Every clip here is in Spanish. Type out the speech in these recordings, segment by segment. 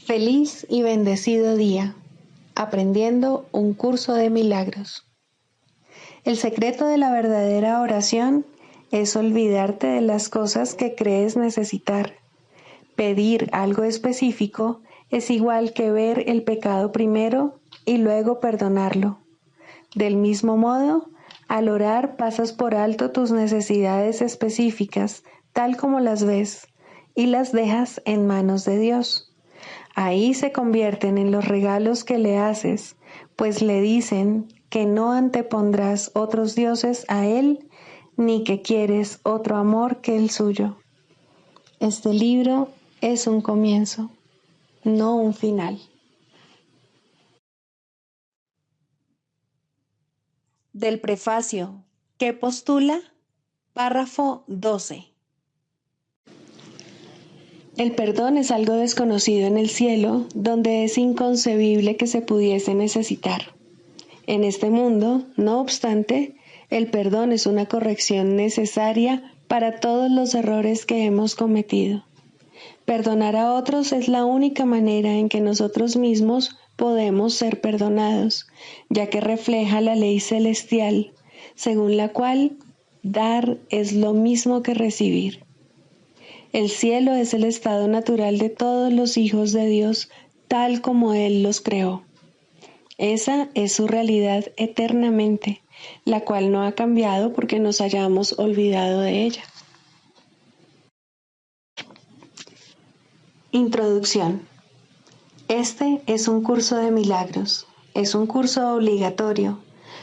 Feliz y bendecido día, aprendiendo un curso de milagros. El secreto de la verdadera oración es olvidarte de las cosas que crees necesitar. Pedir algo específico es igual que ver el pecado primero y luego perdonarlo. Del mismo modo, al orar pasas por alto tus necesidades específicas, tal como las ves, y las dejas en manos de Dios. Ahí se convierten en los regalos que le haces, pues le dicen que no antepondrás otros dioses a Él, ni que quieres otro amor que el suyo. Este libro es un comienzo, no un final. Del prefacio, ¿qué postula? Párrafo 12. El perdón es algo desconocido en el cielo, donde es inconcebible que se pudiese necesitar. En este mundo, no obstante, el perdón es una corrección necesaria para todos los errores que hemos cometido. Perdonar a otros es la única manera en que nosotros mismos podemos ser perdonados, ya que refleja la ley celestial, según la cual dar es lo mismo que recibir. El cielo es el estado natural de todos los hijos de Dios, tal como Él los creó. Esa es su realidad eternamente, la cual no ha cambiado porque nos hayamos olvidado de ella. Introducción. Este es un curso de milagros. Es un curso obligatorio.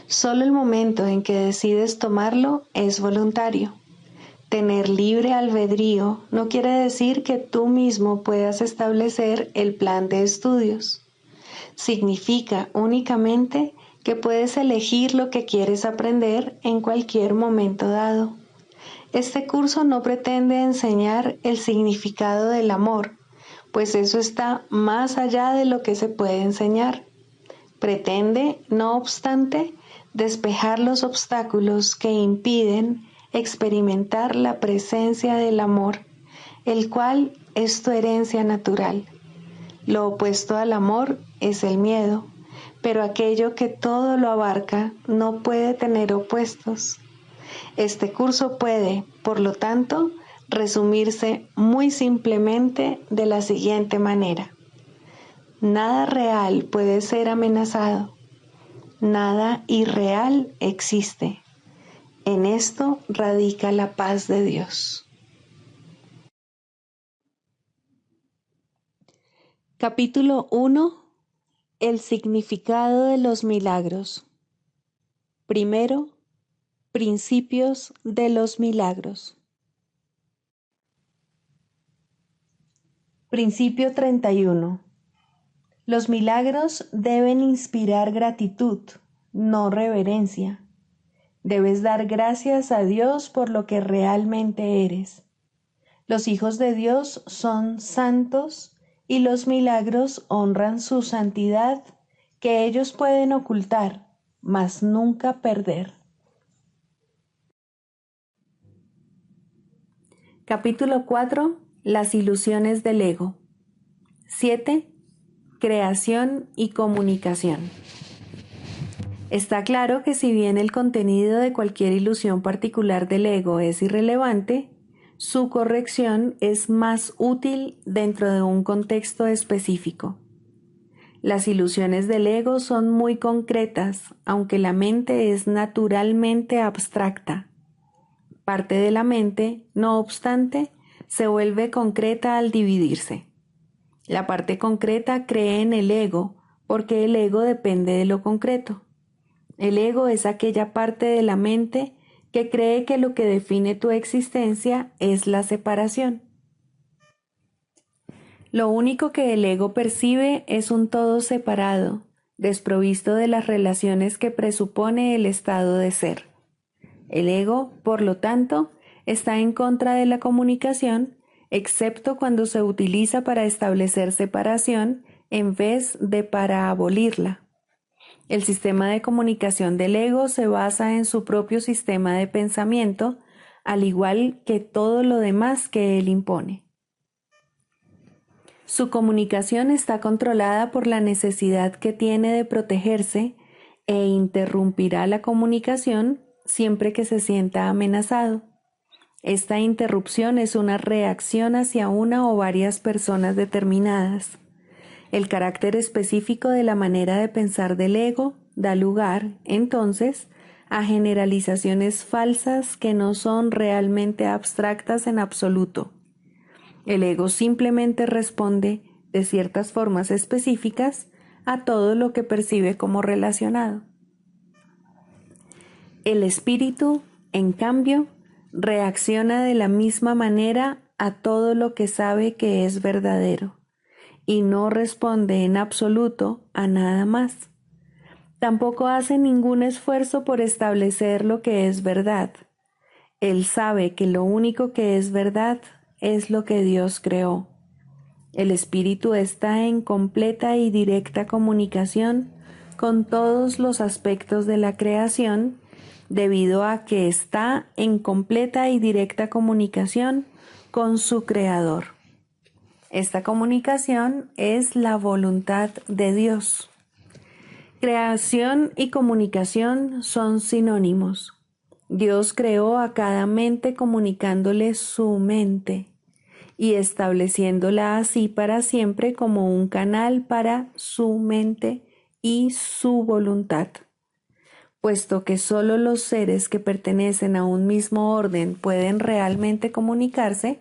Solo el momento en que decides tomarlo es voluntario. Tener libre albedrío no quiere decir que tú mismo puedas establecer el plan de estudios. Significa únicamente que puedes elegir lo que quieres aprender en cualquier momento dado. Este curso no pretende enseñar el significado del amor, pues eso está más allá de lo que se puede enseñar. Pretende, no obstante, despejar los obstáculos que impiden experimentar la presencia del amor, el cual es tu herencia natural. Lo opuesto al amor es el miedo, pero aquello que todo lo abarca no puede tener opuestos. Este curso puede, por lo tanto, resumirse muy simplemente de la siguiente manera. Nada real puede ser amenazado. Nada irreal existe. En esto radica la paz de Dios. Capítulo 1. El significado de los milagros. Primero, principios de los milagros. Principio 31. Los milagros deben inspirar gratitud, no reverencia. Debes dar gracias a Dios por lo que realmente eres. Los hijos de Dios son santos y los milagros honran su santidad, que ellos pueden ocultar, mas nunca perder. Capítulo 4. Las ilusiones del ego. 7. Creación y comunicación. Está claro que si bien el contenido de cualquier ilusión particular del ego es irrelevante, su corrección es más útil dentro de un contexto específico. Las ilusiones del ego son muy concretas, aunque la mente es naturalmente abstracta. Parte de la mente, no obstante, se vuelve concreta al dividirse. La parte concreta cree en el ego, porque el ego depende de lo concreto. El ego es aquella parte de la mente que cree que lo que define tu existencia es la separación. Lo único que el ego percibe es un todo separado, desprovisto de las relaciones que presupone el estado de ser. El ego, por lo tanto, está en contra de la comunicación, excepto cuando se utiliza para establecer separación en vez de para abolirla. El sistema de comunicación del ego se basa en su propio sistema de pensamiento, al igual que todo lo demás que él impone. Su comunicación está controlada por la necesidad que tiene de protegerse e interrumpirá la comunicación siempre que se sienta amenazado. Esta interrupción es una reacción hacia una o varias personas determinadas. El carácter específico de la manera de pensar del ego da lugar, entonces, a generalizaciones falsas que no son realmente abstractas en absoluto. El ego simplemente responde de ciertas formas específicas a todo lo que percibe como relacionado. El espíritu, en cambio, reacciona de la misma manera a todo lo que sabe que es verdadero y no responde en absoluto a nada más. Tampoco hace ningún esfuerzo por establecer lo que es verdad. Él sabe que lo único que es verdad es lo que Dios creó. El espíritu está en completa y directa comunicación con todos los aspectos de la creación, debido a que está en completa y directa comunicación con su Creador. Esta comunicación es la voluntad de Dios. Creación y comunicación son sinónimos. Dios creó a cada mente comunicándole su mente y estableciéndola así para siempre como un canal para su mente y su voluntad. Puesto que solo los seres que pertenecen a un mismo orden pueden realmente comunicarse,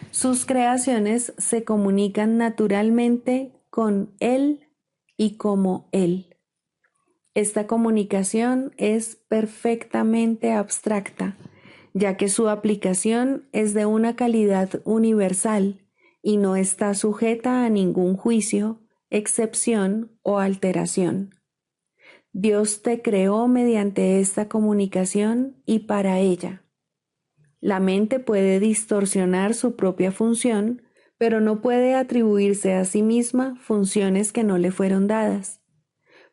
sus creaciones se comunican naturalmente con Él y como Él. Esta comunicación es perfectamente abstracta, ya que su aplicación es de una calidad universal y no está sujeta a ningún juicio, excepción o alteración. Dios te creó mediante esta comunicación y para ella. La mente puede distorsionar su propia función, pero no puede atribuirse a sí misma funciones que no le fueron dadas.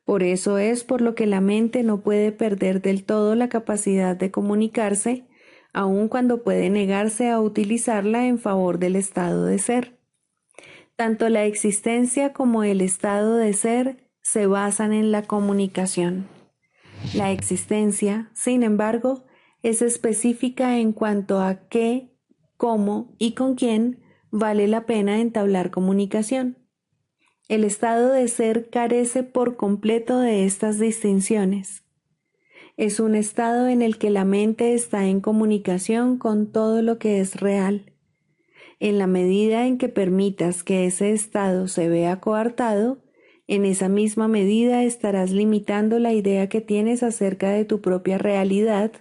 Por eso es por lo que la mente no puede perder del todo la capacidad de comunicarse, aun cuando puede negarse a utilizarla en favor del estado de ser. Tanto la existencia como el estado de ser se basan en la comunicación. La existencia, sin embargo, es específica en cuanto a qué, cómo y con quién vale la pena entablar comunicación. El estado de ser carece por completo de estas distinciones. Es un estado en el que la mente está en comunicación con todo lo que es real. En la medida en que permitas que ese estado se vea coartado, en esa misma medida estarás limitando la idea que tienes acerca de tu propia realidad,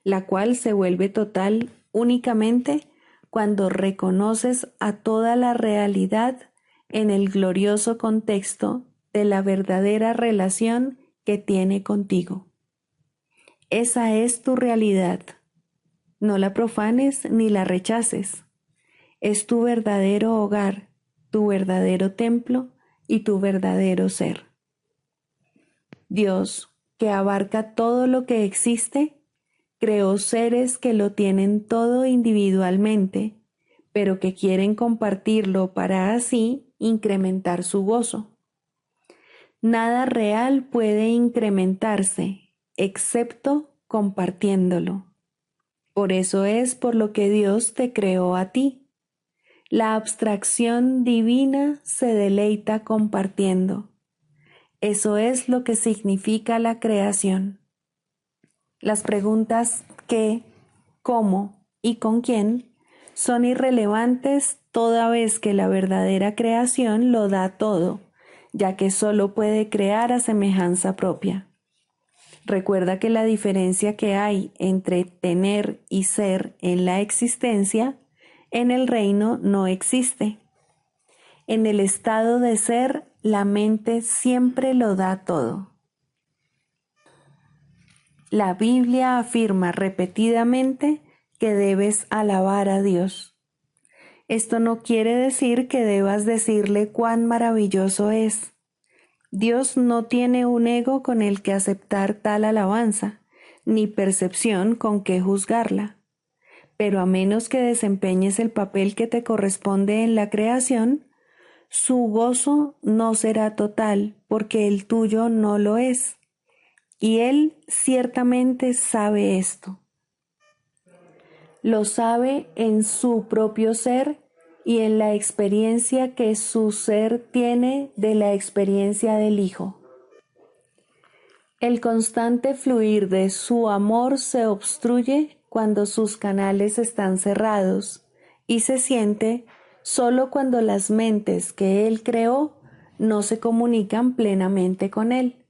la cual se vuelve total únicamente cuando reconoces a toda la realidad en el glorioso contexto de la verdadera relación que tiene contigo. Esa es tu realidad. No la profanes ni la rechaces. Es tu verdadero hogar, tu verdadero templo y tu verdadero ser. Dios, que abarca todo lo que existe, creó seres que lo tienen todo individualmente, pero que quieren compartirlo para así incrementar su gozo. Nada real puede incrementarse, excepto compartiéndolo. Por eso es por lo que Dios te creó a ti. La abstracción divina se deleita compartiendo. Eso es lo que significa la creación. Las preguntas qué, cómo y con quién son irrelevantes toda vez que la verdadera creación lo da todo, ya que solo puede crear a semejanza propia. Recuerda que la diferencia que hay entre tener y ser en la existencia, en el reino no existe. En el estado de ser, la mente siempre lo da todo. La Biblia afirma repetidamente que debes alabar a Dios. Esto no quiere decir que debas decirle cuán maravilloso es. Dios no tiene un ego con el que aceptar tal alabanza, ni percepción con que juzgarla. Pero a menos que desempeñes el papel que te corresponde en la creación, su gozo no será total, porque el tuyo no lo es. Y Él ciertamente sabe esto. Lo sabe en su propio ser y en la experiencia que su ser tiene de la experiencia del Hijo. El constante fluir de su amor se obstruye cuando sus canales están cerrados y se siente solo cuando las mentes que Él creó no se comunican plenamente con Él.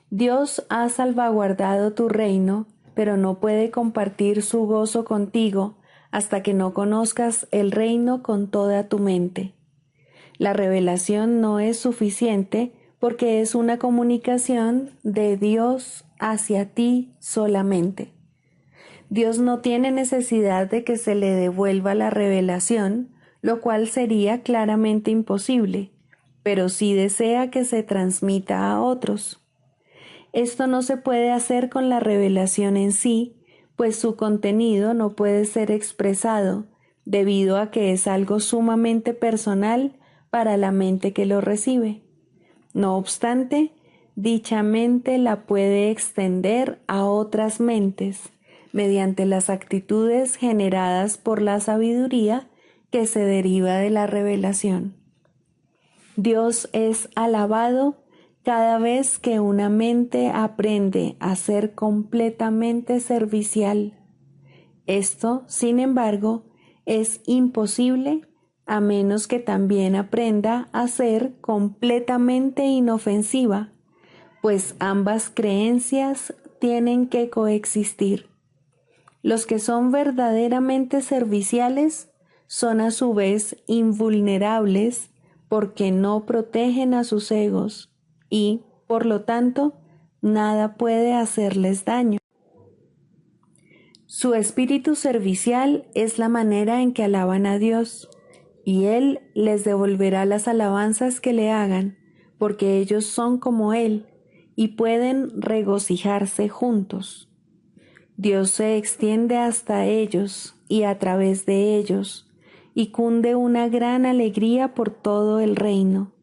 Dios ha salvaguardado tu reino, pero no puede compartir su gozo contigo hasta que no conozcas el reino con toda tu mente. La revelación no es suficiente porque es una comunicación de Dios hacia ti solamente. Dios no tiene necesidad de que se le devuelva la revelación, lo cual sería claramente imposible, pero sí desea que se transmita a otros. Esto no se puede hacer con la revelación en sí, pues su contenido no puede ser expresado, debido a que es algo sumamente personal para la mente que lo recibe. No obstante, dicha mente la puede extender a otras mentes mediante las actitudes generadas por la sabiduría que se deriva de la revelación. Dios es alabado cada vez que una mente aprende a ser completamente servicial. Esto, sin embargo, es imposible a menos que también aprenda a ser completamente inofensiva, pues ambas creencias tienen que coexistir. Los que son verdaderamente serviciales son a su vez invulnerables porque no protegen a sus egos y, por lo tanto, nada puede hacerles daño. Su espíritu servicial es la manera en que alaban a Dios, y Él les devolverá las alabanzas que le hagan, porque ellos son como Él y pueden regocijarse juntos. Dios se extiende hasta ellos y a través de ellos, y cunde una gran alegría por todo el reino.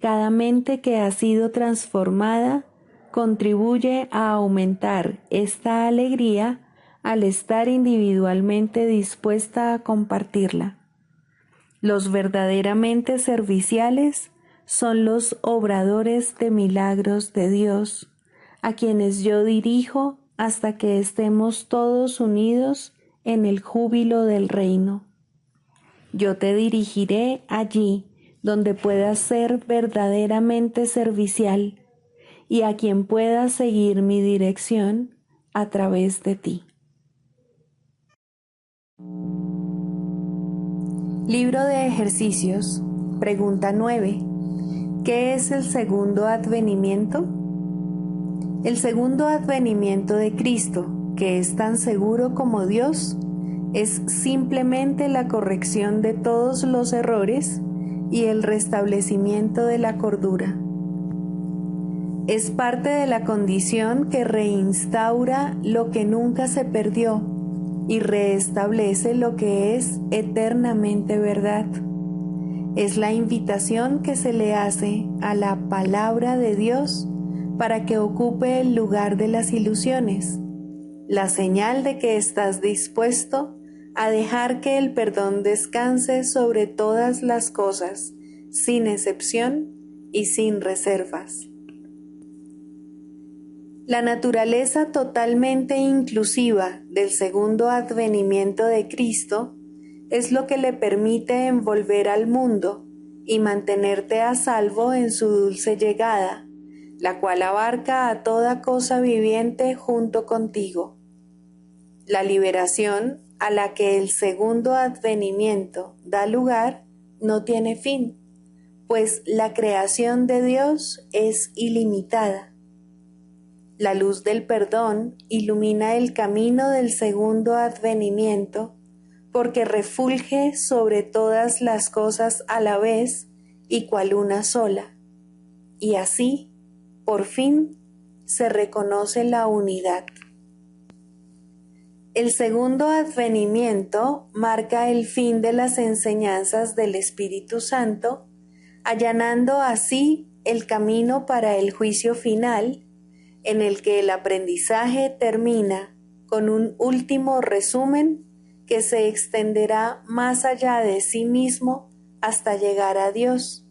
Cada mente que ha sido transformada contribuye a aumentar esta alegría al estar individualmente dispuesta a compartirla. Los verdaderamente serviciales son los obradores de milagros de Dios, a quienes yo dirijo hasta que estemos todos unidos en el júbilo del reino. Yo te dirigiré allí donde puedas ser verdaderamente servicial y a quien pueda seguir mi dirección a través de ti. Libro de ejercicios, pregunta 9. ¿Qué es el segundo advenimiento? El segundo advenimiento de Cristo, que es tan seguro como Dios, es simplemente la corrección de todos los errores y el restablecimiento de la cordura. Es parte de la condición que reinstaura lo que nunca se perdió y reestablece lo que es eternamente verdad. Es la invitación que se le hace a la palabra de Dios para que ocupe el lugar de las ilusiones, la señal de que estás dispuesto a dejar que el perdón descanse sobre todas las cosas, sin excepción y sin reservas. La naturaleza totalmente inclusiva del segundo advenimiento de Cristo es lo que le permite envolver al mundo y mantenerte a salvo en su dulce llegada, la cual abarca a toda cosa viviente junto contigo. La liberación a la que el segundo advenimiento da lugar no tiene fin, pues la creación de Dios es ilimitada. La luz del perdón ilumina el camino del segundo advenimiento, porque refulge sobre todas las cosas a la vez y cual una sola, y así, por fin, se reconoce la unidad. El segundo advenimiento marca el fin de las enseñanzas del Espíritu Santo, allanando así el camino para el juicio final, en el que el aprendizaje termina con un último resumen que se extenderá más allá de sí mismo hasta llegar a Dios.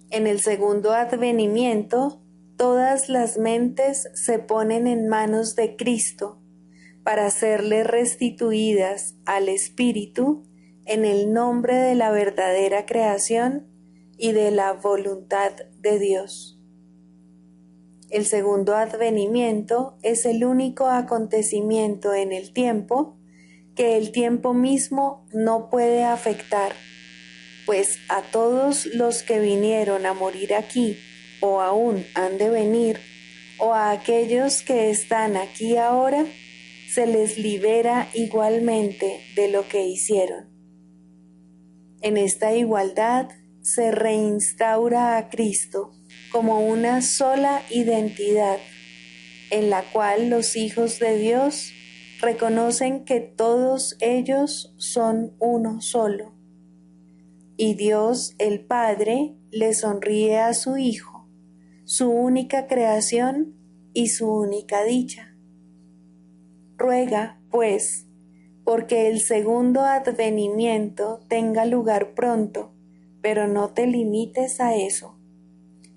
En el segundo advenimiento, todas las mentes se ponen en manos de Cristo para serle restituidas al Espíritu en el nombre de la verdadera creación y de la voluntad de Dios. El segundo advenimiento es el único acontecimiento en el tiempo que el tiempo mismo no puede afectar, pues a todos los que vinieron a morir aquí o aún han de venir, o a aquellos que están aquí ahora, se les libera igualmente de lo que hicieron. En esta igualdad se reinstaura a Cristo como una sola identidad, en la cual los hijos de Dios reconocen que todos ellos son uno solo. Y Dios el Padre le sonríe a su Hijo, su única creación y su única dicha. Ruega, pues, porque el segundo advenimiento tenga lugar pronto, pero no te limites a eso,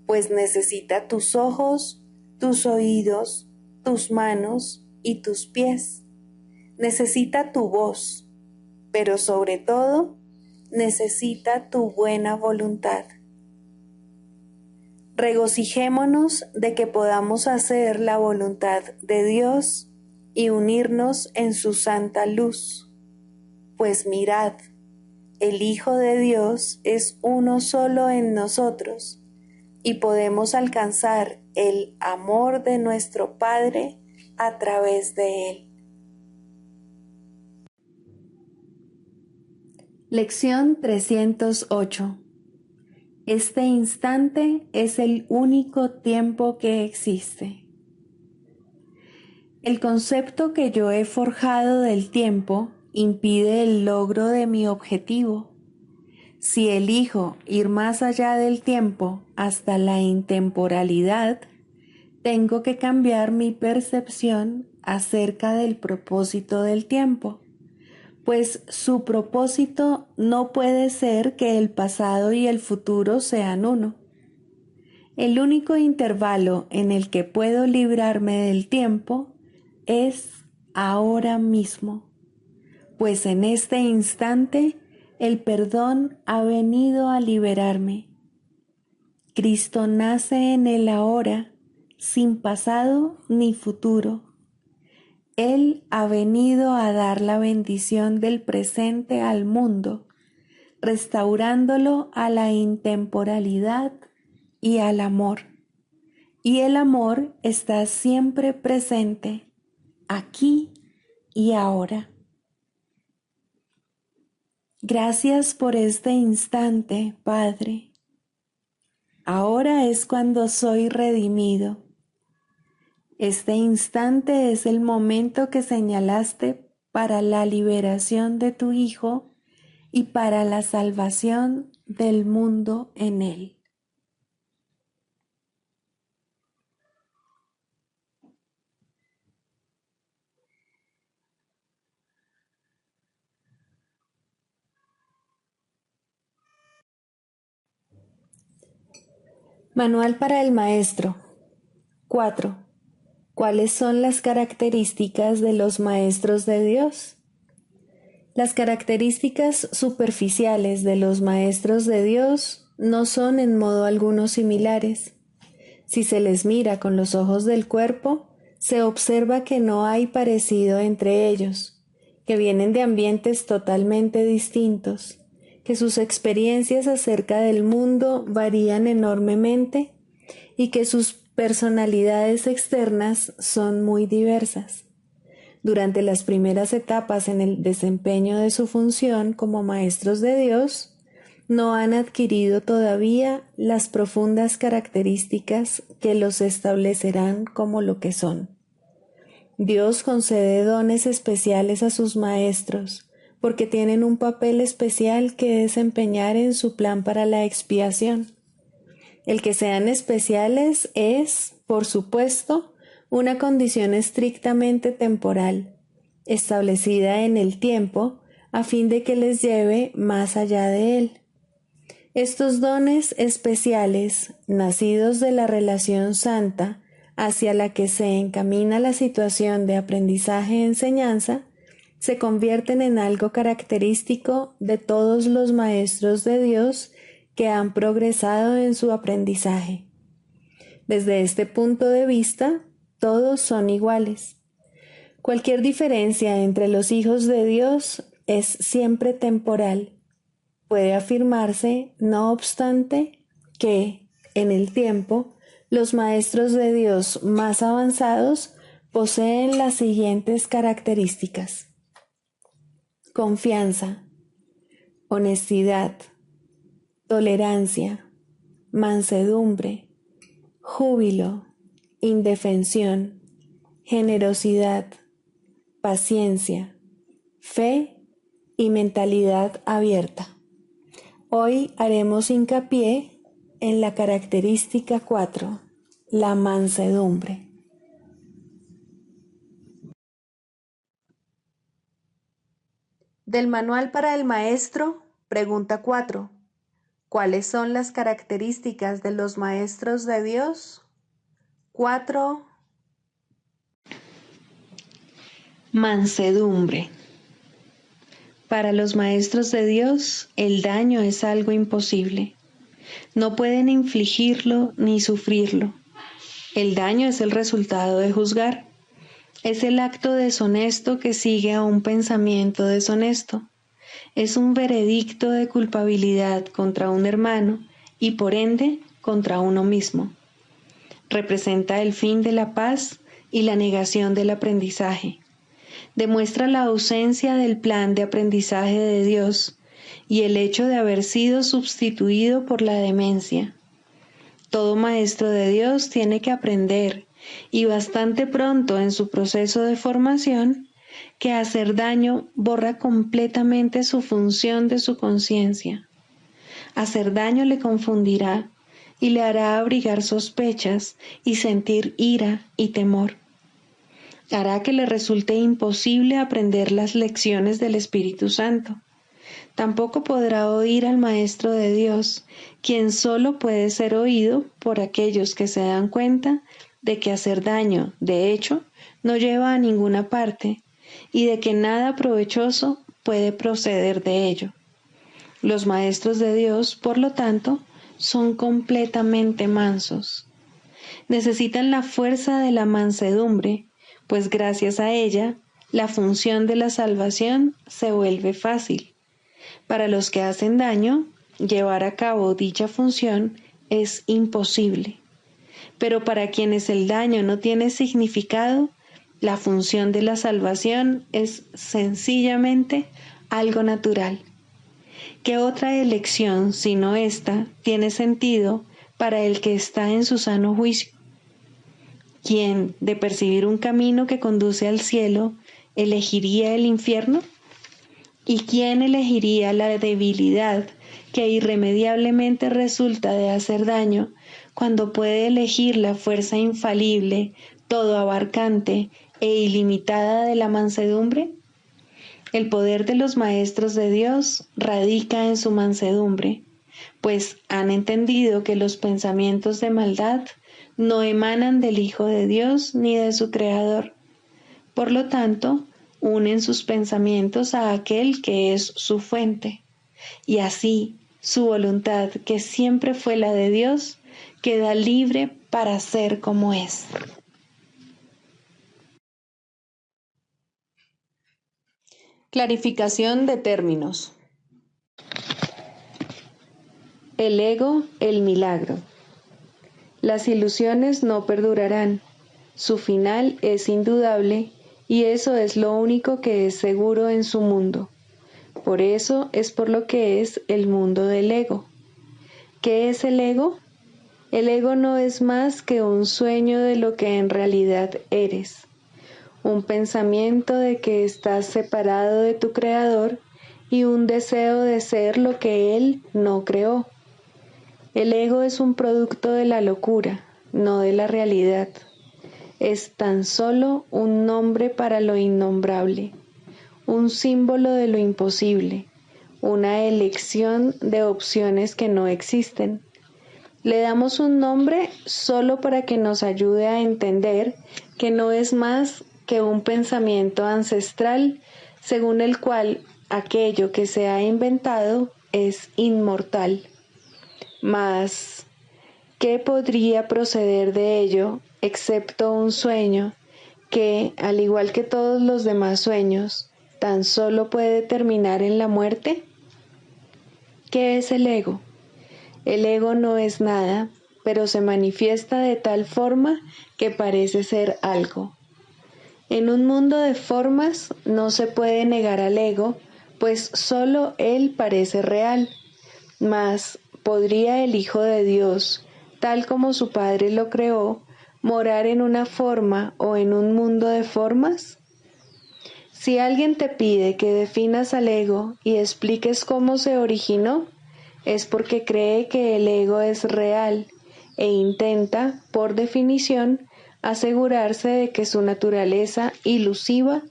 pues necesita tus ojos, tus oídos, tus manos y tus pies. Necesita tu voz, pero sobre todo, necesita tu buena voluntad. Regocijémonos de que podamos hacer la voluntad de Dios y unirnos en su santa luz. Pues mirad, el Hijo de Dios es uno solo en nosotros y podemos alcanzar el amor de nuestro Padre a través de Él. Lección 308. Este instante es el único tiempo que existe. El concepto que yo he forjado del tiempo impide el logro de mi objetivo. Si elijo ir más allá del tiempo hasta la intemporalidad, tengo que cambiar mi percepción acerca del propósito del tiempo, pues su propósito no puede ser que el pasado y el futuro sean uno. El único intervalo en el que puedo librarme del tiempo es ahora mismo, pues en este instante el perdón ha venido a liberarme. Cristo nace en el ahora, sin pasado ni futuro. Él ha venido a dar la bendición del presente al mundo, restaurándolo a la intemporalidad y al amor. Y el amor está siempre presente, aquí y ahora. Gracias por este instante, Padre. Ahora es cuando soy redimido. Este instante es el momento que señalaste para la liberación de tu Hijo y para la salvación del mundo en él. Manual para el maestro. 4. ¿Cuáles son las características de los maestros de Dios? Las características superficiales de los maestros de Dios no son en modo alguno similares. Si se les mira con los ojos del cuerpo, se observa que no hay parecido entre ellos, que vienen de ambientes totalmente distintos, que sus experiencias acerca del mundo varían enormemente y que sus personalidades externas son muy diversas. Durante las primeras etapas en el desempeño de su función como maestros de Dios, no han adquirido todavía las profundas características que los establecerán como lo que son. Dios concede dones especiales a sus maestros, porque tienen un papel especial que desempeñar en su plan para la expiación. El que sean especiales es, por supuesto, una condición estrictamente temporal, establecida en el tiempo, a fin de que les lleve más allá de él. Estos dones especiales, nacidos de la relación santa hacia la que se encamina la situación de aprendizaje-enseñanza, se convierten en algo característico de todos los maestros de Dios que han progresado en su aprendizaje. Desde este punto de vista, todos son iguales. Cualquier diferencia entre los hijos de Dios es siempre temporal. Puede afirmarse, no obstante, que, en el tiempo, los maestros de Dios más avanzados poseen las siguientes características: confianza, honestidad, tolerancia, mansedumbre, júbilo, indefensión, generosidad, paciencia, fe y mentalidad abierta. Hoy haremos hincapié en la característica 4, la mansedumbre. Del Manual para el Maestro, pregunta 4. ¿Cuáles son las características de los maestros de Dios? 4. Mansedumbre. Para los maestros de Dios, el daño es algo imposible. No pueden infligirlo ni sufrirlo. El daño es el resultado de juzgar. Es el acto deshonesto que sigue a un pensamiento deshonesto. Es un veredicto de culpabilidad contra un hermano y por ende contra uno mismo. Representa el fin de la paz y la negación del aprendizaje. Demuestra la ausencia del plan de aprendizaje de Dios y el hecho de haber sido sustituido por la demencia. Todo maestro de Dios tiene que aprender, y bastante pronto en su proceso de formación, que hacer daño borra completamente su función de su conciencia. Hacer daño le confundirá y le hará abrigar sospechas y sentir ira y temor. Hará que le resulte imposible aprender las lecciones del Espíritu Santo. Tampoco podrá oír al Maestro de Dios, quien solo puede ser oído por aquellos que se dan cuenta de que hacer daño, de hecho, no lleva a ninguna parte y de que nada provechoso puede proceder de ello. Los maestros de Dios, por lo tanto, son completamente mansos. Necesitan la fuerza de la mansedumbre, pues gracias a ella, la función de la salvación se vuelve fácil. Para los que hacen daño, llevar a cabo dicha función es imposible. Pero para quienes el daño no tiene significado, la función de la salvación es sencillamente algo natural. ¿Qué otra elección, sino esta, tiene sentido para el que está en su sano juicio? ¿Quién, de percibir un camino que conduce al cielo, elegiría el infierno? ¿Y quién elegiría la debilidad que irremediablemente resulta de hacer daño cuando puede elegir la fuerza infalible, todo abarcante e ilimitada de la mansedumbre? El poder de los maestros de Dios radica en su mansedumbre, pues han entendido que los pensamientos de maldad no emanan del Hijo de Dios ni de su Creador. Por lo tanto, unen sus pensamientos a aquel que es su fuente, y así su voluntad, que siempre fue la de Dios, queda libre para ser como es. Clarificación de términos. El ego, el milagro. Las ilusiones no perdurarán. Su final es indudable y eso es lo único que es seguro en su mundo. Por eso es por lo que es el mundo del ego. ¿Qué es el ego? El ego no es más que un sueño de lo que en realidad eres. un pensamiento de que estás separado de tu Creador y un deseo de ser lo que Él no creó. El ego es un producto de la locura, no de la realidad. Es tan solo un nombre para lo innombrable, un símbolo de lo imposible, una elección de opciones que no existen. Le damos un nombre solo para que nos ayude a entender que no es más que un pensamiento ancestral según el cual aquello que se ha inventado es inmortal. Mas, ¿qué podría proceder de ello excepto un sueño que, al igual que todos los demás sueños, tan solo puede terminar en la muerte? ¿Qué es el ego? El ego no es nada, pero se manifiesta de tal forma que parece ser algo. En un mundo de formas no se puede negar al ego, pues solo él parece real. Mas, ¿podría el Hijo de Dios, tal como su Padre lo creó, morar en una forma o en un mundo de formas? Si alguien te pide que definas al ego y expliques cómo se originó, es porque cree que el ego es real e intenta, por definición, asegurarse de que su naturaleza ilusiva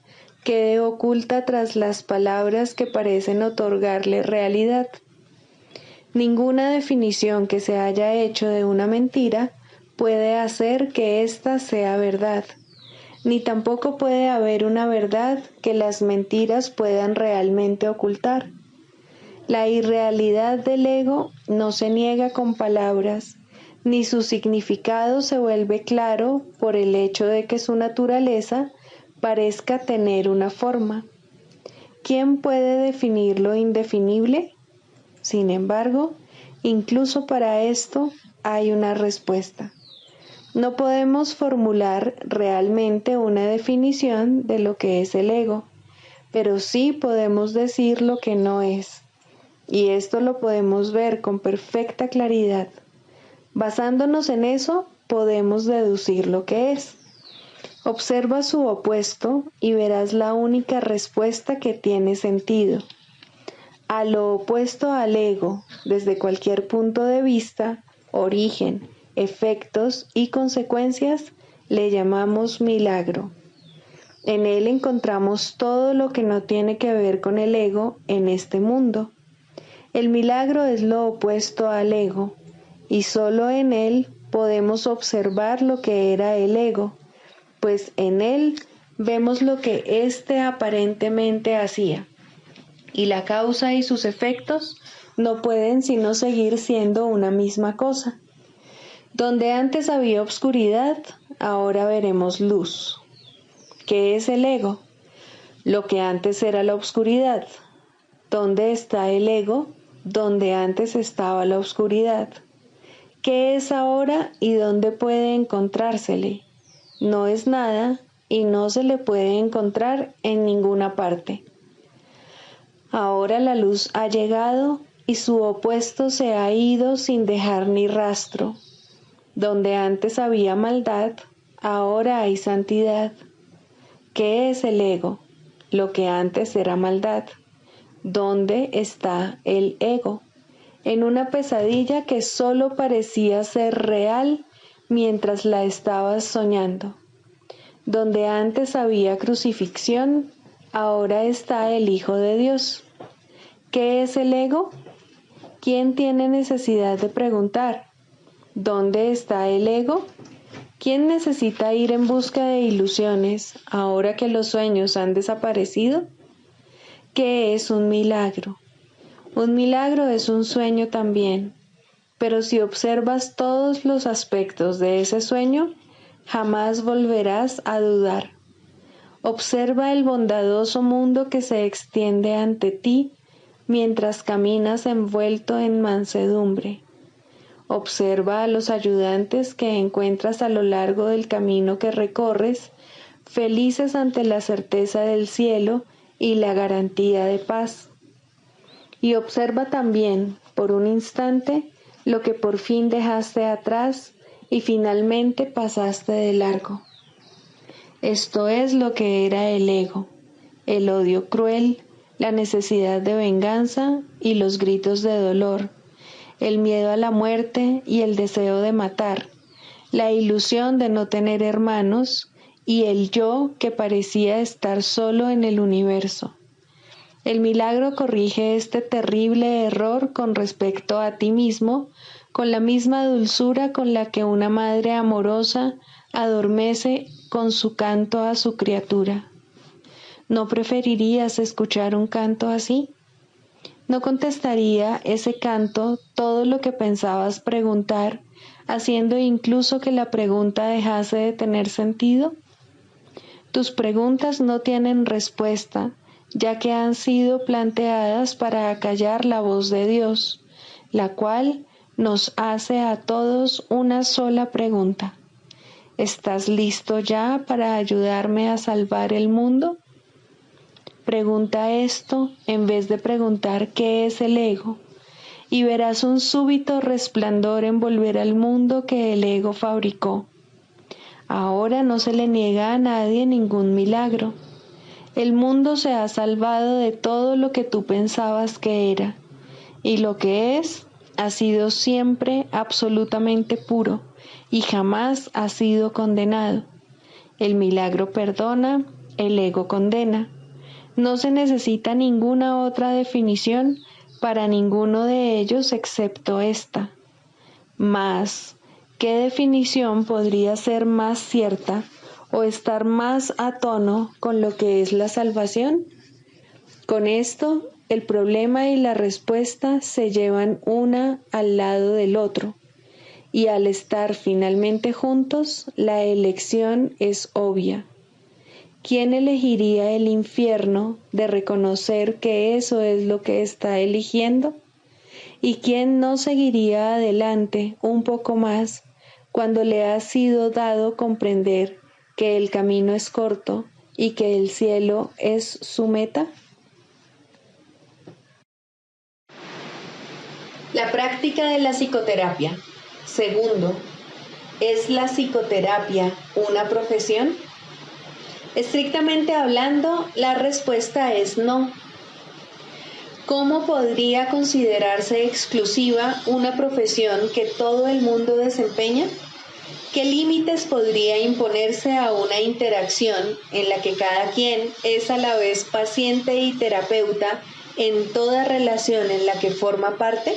quede oculta tras las palabras que parecen otorgarle realidad. Ninguna definición que se haya hecho de una mentira puede hacer que ésta sea verdad, ni tampoco puede haber una verdad que las mentiras puedan realmente ocultar. La irrealidad del ego no se niega con palabras, ni su significado se vuelve claro por el hecho de que su naturaleza parezca tener una forma. ¿Quién puede definir lo indefinible? Sin embargo, incluso para esto hay una respuesta. No podemos formular realmente una definición de lo que es el ego, pero sí podemos decir lo que no es. Y esto lo podemos ver con perfecta claridad. Basándonos en eso, podemos deducir lo que es. Observa su opuesto y verás la única respuesta que tiene sentido. A lo opuesto al ego, desde cualquier punto de vista, origen, efectos y consecuencias, le llamamos milagro. En él encontramos todo lo que no tiene que ver con el ego en este mundo. El milagro es lo opuesto al ego, y solo en él podemos observar lo que era el ego, pues en él vemos lo que éste aparentemente hacía, y la causa y sus efectos no pueden sino seguir siendo una misma cosa. Donde antes había obscuridad, ahora veremos luz. ¿Qué es el ego? Lo que antes era la obscuridad. ¿Dónde está el ego? Donde antes estaba la oscuridad. ¿Qué es ahora y dónde puede encontrársele? No es nada y no se le puede encontrar en ninguna parte. Ahora la luz ha llegado y su opuesto se ha ido sin dejar ni rastro. Donde antes había maldad, ahora hay santidad. ¿Qué es el ego? Lo que antes era maldad. ¿Dónde está el ego? En una pesadilla que solo parecía ser real mientras la estabas soñando. Donde antes había crucifixión, ahora está el Hijo de Dios. ¿Qué es el ego? ¿Quién tiene necesidad de preguntar? ¿Dónde está el ego? ¿Quién necesita ir en busca de ilusiones ahora que los sueños han desaparecido? ¿Qué es un milagro? Un milagro es un sueño también, pero si observas todos los aspectos de ese sueño, jamás volverás a dudar. Observa el bondadoso mundo que se extiende ante ti mientras caminas envuelto en mansedumbre. Observa a los ayudantes que encuentras a lo largo del camino que recorres, felices ante la certeza del cielo y la garantía de paz. Y observa también, por un instante, lo que por fin dejaste atrás y finalmente pasaste de largo. Esto es lo que era el ego, el odio cruel, la necesidad de venganza y los gritos de dolor, el miedo a la muerte y el deseo de matar, la ilusión de no tener hermanos y el yo que parecía estar solo en el universo. El milagro corrige este terrible error con respecto a ti mismo, con la misma dulzura con la que una madre amorosa adormece con su canto a su criatura. ¿No preferirías escuchar un canto así? ¿No contestaría ese canto todo lo que pensabas preguntar, haciendo incluso que la pregunta dejase de tener sentido? Tus preguntas no tienen respuesta, ya que han sido planteadas para acallar la voz de Dios, la cual nos hace a todos una sola pregunta. ¿Estás listo ya para ayudarme a salvar el mundo? Pregunta esto en vez de preguntar qué es el ego, y verás un súbito resplandor envolver al mundo que el ego fabricó. Ahora no se le niega a nadie ningún milagro. El mundo se ha salvado de todo lo que tú pensabas que era, y lo que es ha sido siempre absolutamente puro y jamás ha sido condenado. El milagro perdona, el ego condena. No se necesita ninguna otra definición para ninguno de ellos excepto esta. Mas, ¿qué definición podría ser más cierta o estar más a tono con lo que es la salvación? Con esto, el problema y la respuesta se llevan una al lado del otro, y al estar finalmente juntos, la elección es obvia. ¿Quién elegiría el infierno de reconocer que eso es lo que está eligiendo? ¿Y quién no seguiría adelante un poco más cuando le ha sido dado comprender que el camino es corto y que el cielo es su meta? La práctica de la psicoterapia. Segundo, ¿es la psicoterapia una profesión? Estrictamente hablando, la respuesta es no. ¿Cómo podría considerarse exclusiva una profesión que todo el mundo desempeña? ¿Qué límites podría imponerse a una interacción en la que cada quien es a la vez paciente y terapeuta en toda relación en la que forma parte?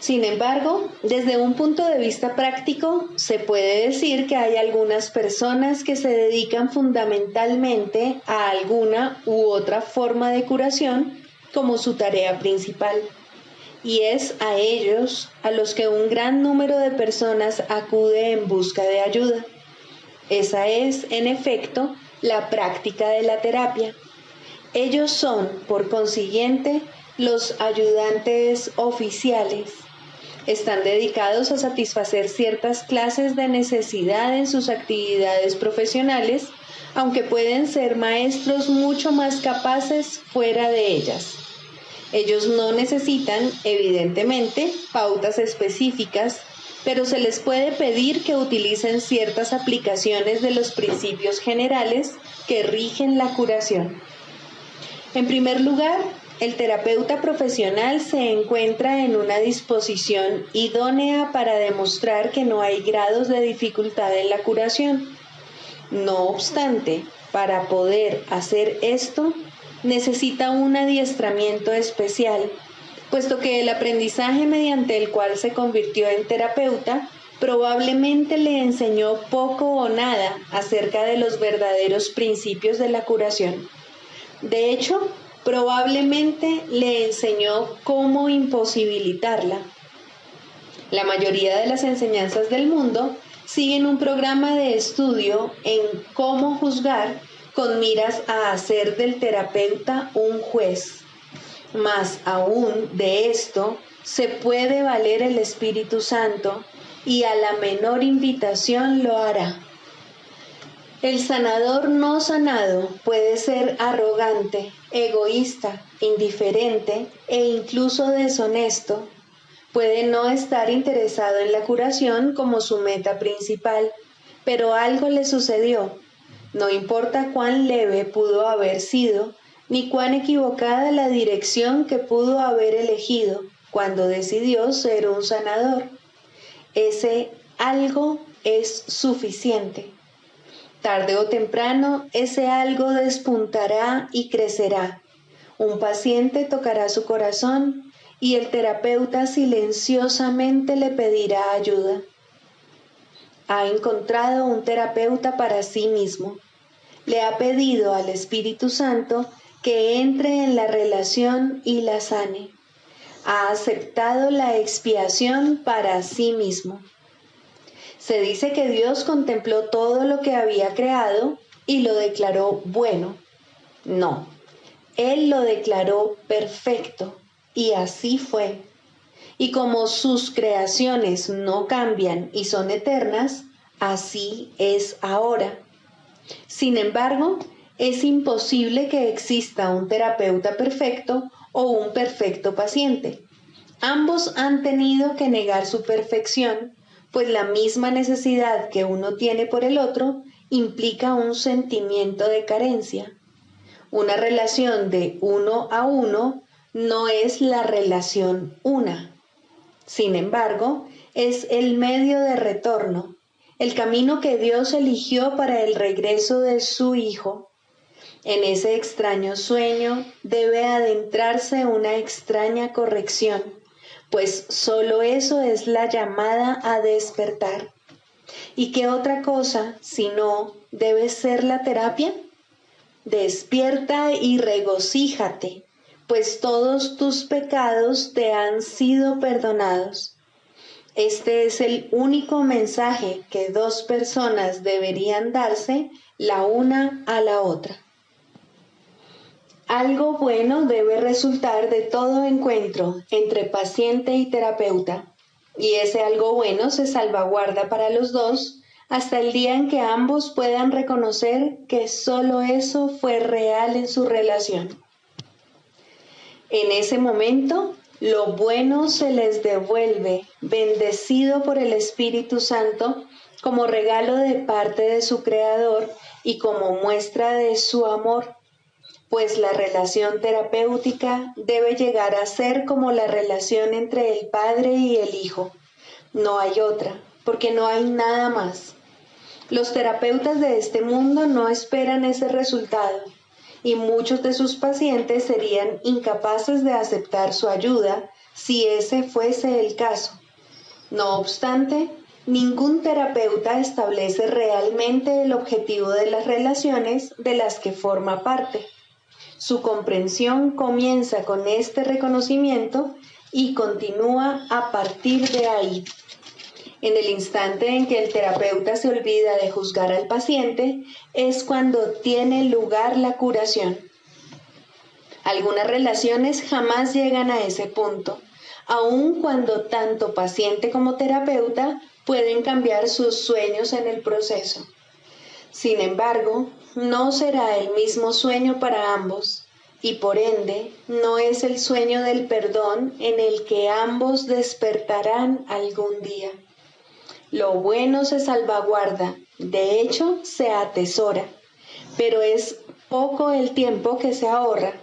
Sin embargo, desde un punto de vista práctico, se puede decir que hay algunas personas que se dedican fundamentalmente a alguna u otra forma de curación como su tarea principal, y es a ellos a los que un gran número de personas acude en busca de ayuda. Esa es, en efecto, la práctica de la terapia. Ellos son, por consiguiente, los ayudantes oficiales. Están dedicados a satisfacer ciertas clases de necesidad en sus actividades profesionales, aunque pueden ser maestros mucho más capaces fuera de ellas. Ellos no necesitan, evidentemente, pautas específicas, pero se les puede pedir que utilicen ciertas aplicaciones de los principios generales que rigen la curación. En primer lugar, el terapeuta profesional se encuentra en una disposición idónea para demostrar que no hay grados de dificultad en la curación. No obstante, para poder hacer esto, necesita un adiestramiento especial, puesto que el aprendizaje mediante el cual se convirtió en terapeuta probablemente le enseñó poco o nada acerca de los verdaderos principios de la curación. De hecho, probablemente le enseñó cómo imposibilitarla. La mayoría de las enseñanzas del mundo siguen un programa de estudio en cómo juzgar con miras a hacer del terapeuta un juez. Más aún de esto, se puede valer el Espíritu Santo y a la menor invitación lo hará. El sanador no sanado puede ser arrogante, egoísta, indiferente e incluso deshonesto. Puede no estar interesado en la curación como su meta principal, pero algo le sucedió. No importa cuán leve pudo haber sido, ni cuán equivocada la dirección que pudo haber elegido cuando decidió ser un sanador. Ese algo es suficiente. Tarde o temprano, ese algo despuntará y crecerá. Un paciente tocará su corazón y el terapeuta silenciosamente le pedirá ayuda. Ha encontrado un terapeuta para sí mismo. Le ha pedido al Espíritu Santo que entre en la relación y la sane. Ha aceptado la expiación para sí mismo. Se dice que Dios contempló todo lo que había creado y lo declaró bueno. No, Él lo declaró perfecto, y así fue. Y como sus creaciones no cambian y son eternas, así es ahora. Sin embargo, es imposible que exista un terapeuta perfecto o un perfecto paciente. Ambos han tenido que negar su perfección, pues la misma necesidad que uno tiene por el otro implica un sentimiento de carencia. Una relación de uno a uno no es la relación una. Sin embargo, es el medio de retorno, el camino que Dios eligió para el regreso de su Hijo. En ese extraño sueño debe adentrarse una extraña corrección, pues solo eso es la llamada a despertar. ¿Y qué otra cosa, si no, debe ser la terapia? Despierta y regocíjate, pues todos tus pecados te han sido perdonados. Este es el único mensaje que dos personas deberían darse la una a la otra. Algo bueno debe resultar de todo encuentro entre paciente y terapeuta, y ese algo bueno se salvaguarda para los dos hasta el día en que ambos puedan reconocer que solo eso fue real en su relación. En ese momento, lo bueno se les devuelve, bendecido por el Espíritu Santo, como regalo de parte de su Creador y como muestra de su amor. Pues la relación terapéutica debe llegar a ser como la relación entre el Padre y el Hijo. No hay otra, porque no hay nada más. Los terapeutas de este mundo no esperan ese resultado, y muchos de sus pacientes serían incapaces de aceptar su ayuda si ese fuese el caso. No obstante, ningún terapeuta establece realmente el objetivo de las relaciones de las que forma parte. Su comprensión comienza con este reconocimiento y continúa a partir de ahí. En el instante en que el terapeuta se olvida de juzgar al paciente, es cuando tiene lugar la curación. Algunas relaciones jamás llegan a ese punto, aun cuando tanto paciente como terapeuta pueden cambiar sus sueños en el proceso. Sin embargo, no será el mismo sueño para ambos, y por ende no es el sueño del perdón en el que ambos despertarán algún día. Lo bueno se salvaguarda, de hecho se atesora, pero es poco el tiempo que se ahorra.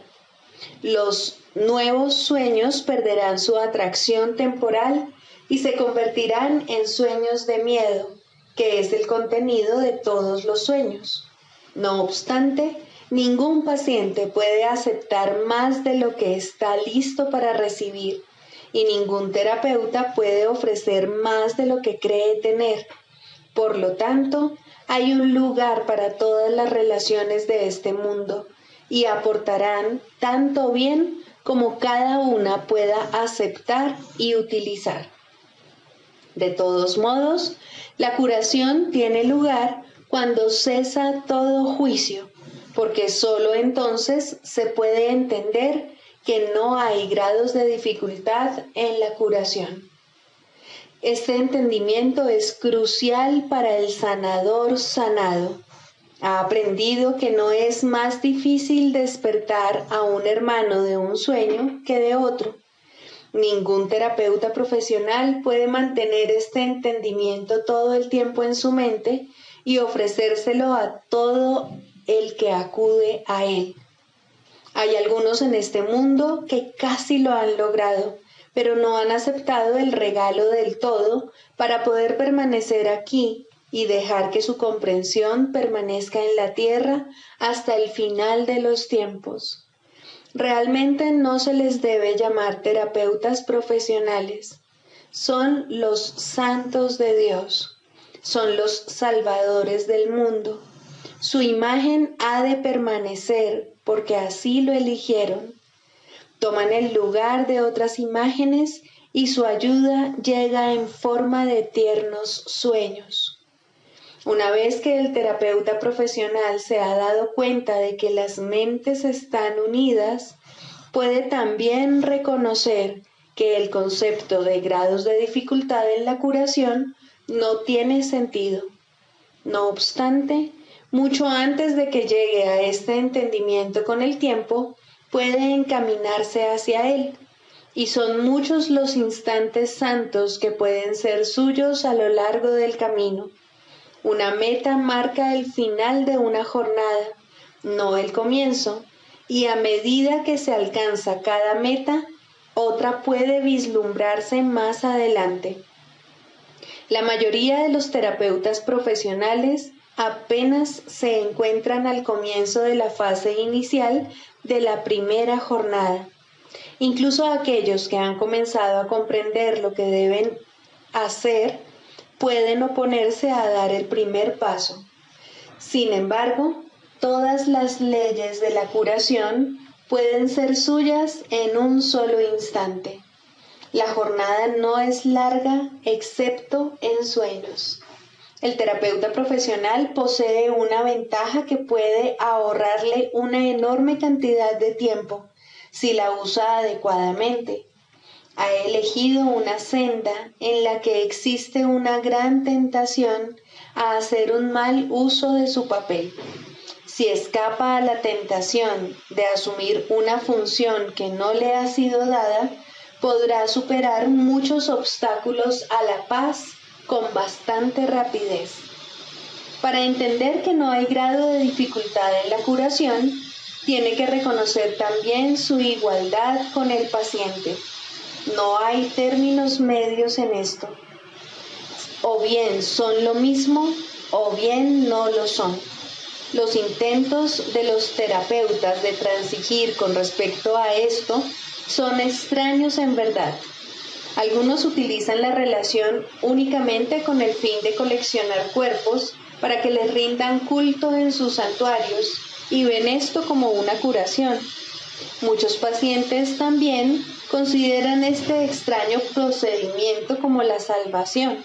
Los nuevos sueños perderán su atracción temporal y se convertirán en sueños de miedo, que es el contenido de todos los sueños. No obstante, ningún paciente puede aceptar más de lo que está listo para recibir, y ningún terapeuta puede ofrecer más de lo que cree tener. Por lo tanto, hay un lugar para todas las relaciones de este mundo, y aportarán tanto bien como cada una pueda aceptar y utilizar. De todos modos, la curación tiene lugar cuando cesa todo juicio, porque solo entonces se puede entender que no hay grados de dificultad en la curación. Este entendimiento es crucial para el sanador sanado. Ha aprendido que no es más difícil despertar a un hermano de un sueño que de otro. Ningún terapeuta profesional puede mantener este entendimiento todo el tiempo en su mente y ofrecérselo a todo el que acude a él. Hay algunos en este mundo que casi lo han logrado, pero no han aceptado el regalo del todo para poder permanecer aquí y dejar que su comprensión permanezca en la tierra hasta el final de los tiempos. Realmente no se les debe llamar terapeutas profesionales. Son los santos de Dios. Son los salvadores del mundo. Su imagen ha de permanecer porque así lo eligieron. Toman el lugar de otras imágenes y su ayuda llega en forma de tiernos sueños. Una vez que el terapeuta profesional se ha dado cuenta de que las mentes están unidas, puede también reconocer que el concepto de grados de dificultad en la curación no tiene sentido. No obstante, mucho antes de que llegue a este entendimiento con el tiempo, puede encaminarse hacia él, y son muchos los instantes santos que pueden ser suyos a lo largo del camino. Una meta marca el final de una jornada, no el comienzo, y a medida que se alcanza cada meta, otra puede vislumbrarse más adelante. La mayoría de los terapeutas profesionales apenas se encuentran al comienzo de la fase inicial de la primera jornada. Incluso aquellos que han comenzado a comprender lo que deben hacer pueden oponerse a dar el primer paso. Sin embargo, todas las leyes de la curación pueden ser suyas en un solo instante. La jornada no es larga excepto en sueños. El terapeuta profesional posee una ventaja que puede ahorrarle una enorme cantidad de tiempo si la usa adecuadamente. Ha elegido una senda en la que existe una gran tentación a hacer un mal uso de su papel. Si escapa a la tentación de asumir una función que no le ha sido dada, podrá superar muchos obstáculos a la paz con bastante rapidez. Para entender que no hay grado de dificultad en la curación, tiene que reconocer también su igualdad con el paciente. No hay términos medios en esto. O bien son lo mismo o bien no lo son. Los intentos de los terapeutas de transigir con respecto a esto son extraños en verdad. Algunos utilizan la relación únicamente con el fin de coleccionar cuerpos para que les rindan culto en sus santuarios y ven esto como una curación. Muchos pacientes también consideran este extraño procedimiento como la salvación.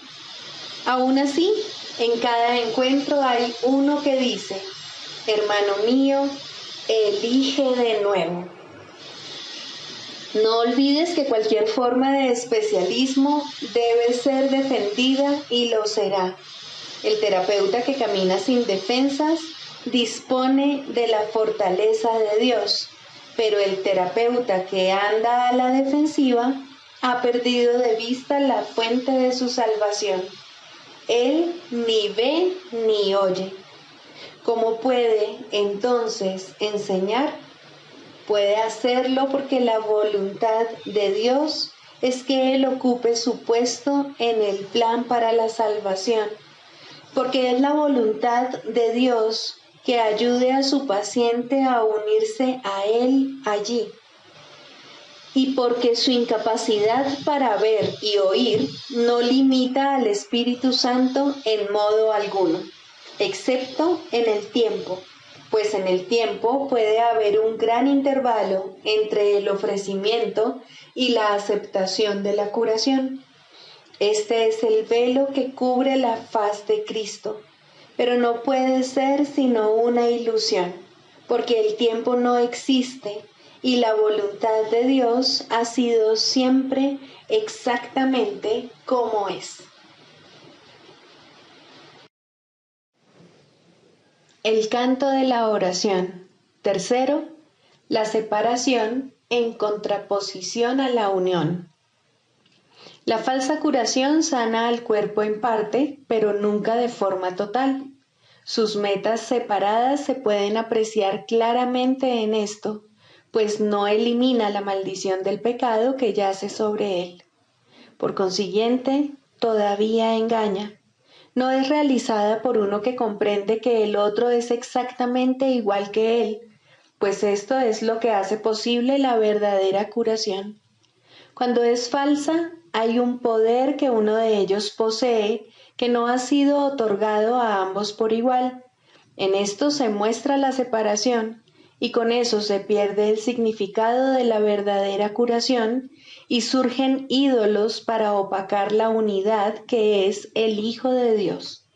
Aún así, en cada encuentro hay uno que dice: hermano mío, elige de nuevo. No olvides que cualquier forma de especialismo debe ser defendida y lo será. El terapeuta que camina sin defensas dispone de la fortaleza de Dios, pero el terapeuta que anda a la defensiva ha perdido de vista la fuente de su salvación. Él ni ve ni oye. ¿Cómo puede entonces enseñar? Puede hacerlo porque la voluntad de Dios es que Él ocupe su puesto en el plan para la salvación, porque es la voluntad de Dios que ayude a su paciente a unirse a Él allí, y porque su incapacidad para ver y oír no limita al Espíritu Santo en modo alguno, excepto en el tiempo, pues en el tiempo puede haber un gran intervalo entre el ofrecimiento y la aceptación de la curación. Este es el velo que cubre la faz de Cristo, pero no puede ser sino una ilusión, porque el tiempo no existe y la voluntad de Dios ha sido siempre exactamente como es. El canto de la oración. Tercero, la separación en contraposición a la unión. La falsa curación sana al cuerpo en parte, pero nunca de forma total. Sus metas separadas se pueden apreciar claramente en esto, pues no elimina la maldición del pecado que yace sobre él. Por consiguiente, todavía engaña. No es realizada por uno que comprende que el otro es exactamente igual que él, pues esto es lo que hace posible la verdadera curación. Cuando es falsa, hay un poder que uno de ellos posee que no ha sido otorgado a ambos por igual. En esto se muestra la separación, y con eso se pierde el significado de la verdadera curación y surgen ídolos para opacar la unidad que es el Hijo de Dios.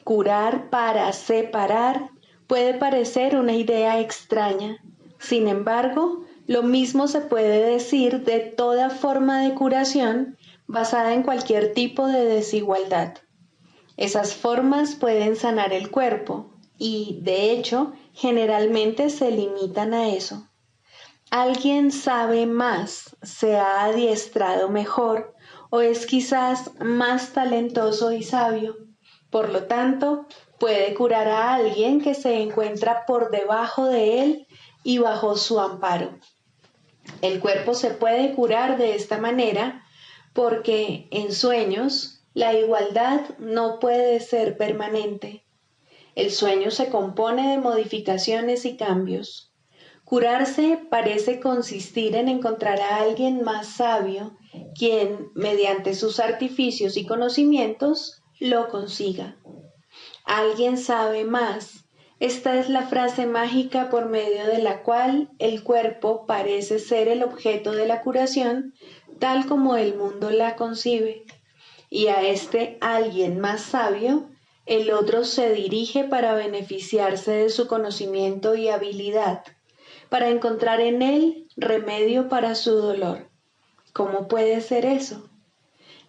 Curar para separar puede parecer una idea extraña. Sin embargo, lo mismo se puede decir de toda forma de curación basada en cualquier tipo de desigualdad. Esas formas pueden sanar el cuerpo y, de hecho, generalmente se limitan a eso. Alguien sabe más, se ha adiestrado mejor o es quizás más talentoso y sabio. Por lo tanto, puede curar a alguien que se encuentra por debajo de él y bajo su amparo. El cuerpo se puede curar de esta manera porque en sueños la igualdad no puede ser permanente. El sueño se compone de modificaciones y cambios. Curarse parece consistir en encontrar a alguien más sabio, quien, mediante sus artificios y conocimientos, lo consiga. Alguien sabe más. Esta es la frase mágica por medio de la cual el cuerpo parece ser el objeto de la curación, tal como el mundo la concibe. Y a este alguien más sabio, el otro se dirige para beneficiarse de su conocimiento y habilidad, para encontrar en él remedio para su dolor. ¿Cómo puede ser eso?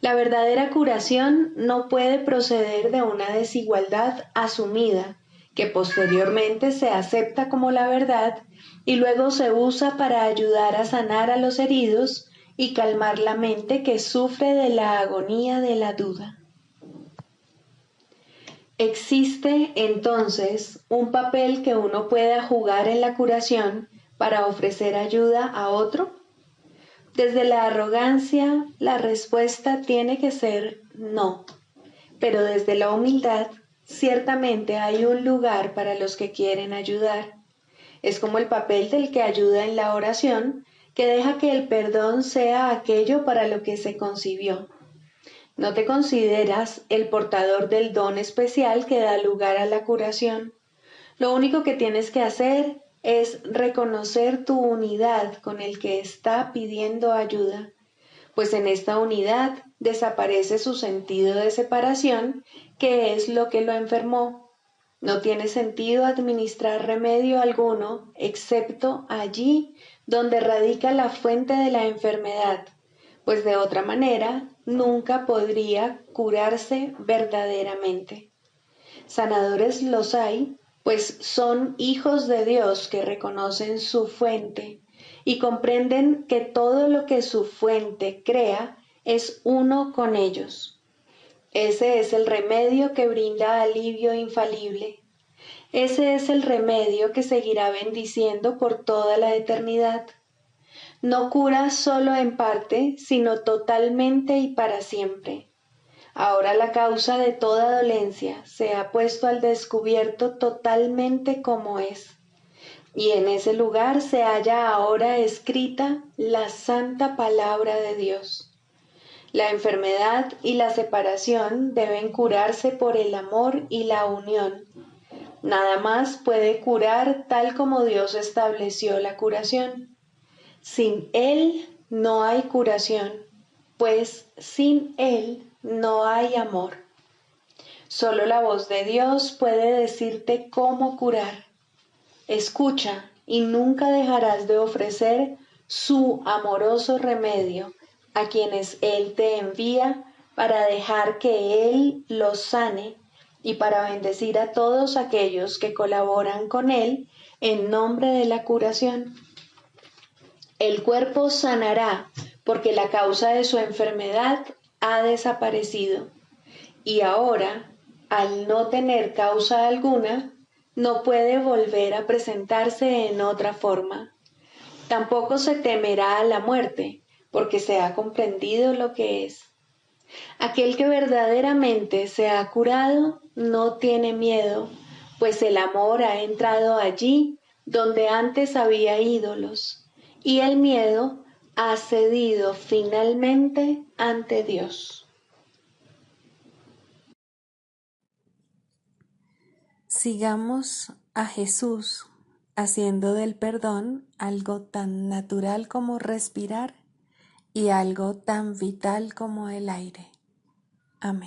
La verdadera curación no puede proceder de una desigualdad asumida, que posteriormente se acepta como la verdad y luego se usa para ayudar a sanar a los heridos y calmar la mente que sufre de la agonía de la duda. ¿Existe entonces un papel que uno pueda jugar en la curación para ofrecer ayuda a otro? Desde la arrogancia, la respuesta tiene que ser no, pero desde la humildad, ciertamente hay un lugar para los que quieren ayudar. Es como el papel del que ayuda en la oración, que deja que el perdón sea aquello para lo que se concibió. No te consideras el portador del don especial que da lugar a la curación. Lo único que tienes que hacer es reconocer tu unidad con el que está pidiendo ayuda, pues en esta unidad desaparece su sentido de separación, que es lo que lo enfermó. No tiene sentido administrar remedio alguno, excepto allí donde radica la fuente de la enfermedad, pues de otra manera nunca podría curarse verdaderamente. Sanadores los hay, pues son hijos de Dios que reconocen su fuente y comprenden que todo lo que su fuente crea es uno con ellos. Ese es el remedio que brinda alivio infalible. Ese es el remedio que seguirá bendiciendo por toda la eternidad. No cura solo en parte, sino totalmente y para siempre. Ahora la causa de toda dolencia se ha puesto al descubierto totalmente como es, y en ese lugar se halla ahora escrita la santa palabra de Dios. La enfermedad y la separación deben curarse por el amor y la unión. Nada más puede curar tal como Dios estableció la curación. Sin Él no hay curación, pues sin Él no hay amor. Solo la voz de Dios puede decirte cómo curar. Escucha y nunca dejarás de ofrecer su amoroso remedio a quienes Él te envía para dejar que Él los sane y para bendecir a todos aquellos que colaboran con Él en nombre de la curación. El cuerpo sanará porque la causa de su enfermedad ha desaparecido. Y ahora, al no tener causa alguna, no puede volver a presentarse en otra forma. Tampoco se temerá a la muerte, porque se ha comprendido lo que es. Aquel que verdaderamente se ha curado no tiene miedo, pues el amor ha entrado allí donde antes había ídolos, y el miedo ha cedido finalmente ante Dios. Sigamos a Jesús haciendo del perdón algo tan natural como respirar y algo tan vital como el aire. Amén.